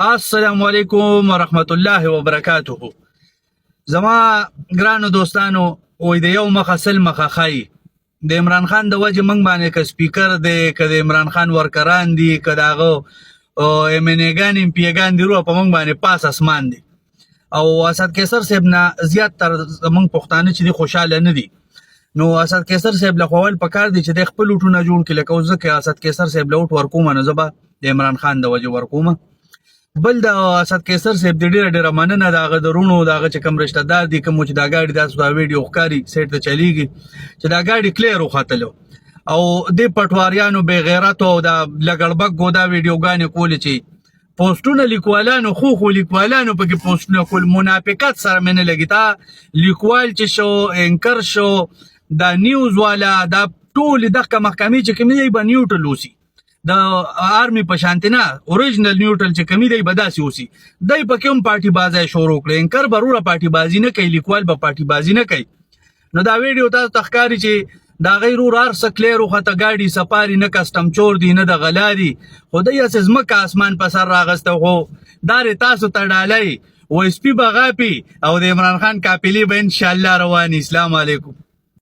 السلام علیکم ورحمت الله وبرکاته. زما ګرانو دوستانو، وای د یو مخه سل مخه خای د عمران خان د وجه منګ باندې ک سپیکر دی، ک د عمران خان ورکران دي، ک داغه او امنګان ام پیګان دی رو په منګ باندې پاس اسمان دی. او اسد کیسر صاحب نه زیات تر منګ پښتانه چې خوشاله نه دي. نو اسد کیسر صاحب له خپل پکار دي چې د خپل لوټونه جوړ کړي، لکه ځکه اسد کیسر صاحب لوټ ورکوم نه زبا د عمران خان د وجه ورکوم. بل د اسد کیسر صاحب د ډیره مننه داغه درونو داغه چې کوم رشتہ دار دي، کوم چې دا گاډي داسې دا ویډیو ښکاری سیټ ته چلیږي چې دا گاډي کلیر وختلو او د پټواریانو بے غیرت او دا لګړبګ ګودا ویډیوګانې کول چې پوسټونه لیکوالانو خو لیکوالانو پکې پوسټونه کول منافقت سره منه لګیتا لیکوال چې شو انکر شو دا نیوز والا دا ټول دغه محکمې چې کومې به نیوټرل وسی د آرمی په شانتینا اوریجنل نیوټرل چې کمی دی بداسي اوسي دای په کوم پارټي بازی شروع کړي. انکر بروره پارټي بازی نه کوي، لیکوال به پارټي بازی نه کوي. نو دا ویډیو تاسو تخکاری چې دا غیر ور سکلیر خو ته گاډي سفاری نه کسٹم چور دی نه د غلاري خدای اساس مکه اسمان په سر راغسته خو دار تاسو تړالای و اس پی بغاپی او د عمران خان کاپلی به ان شاء الله روان. اسلام علیکم.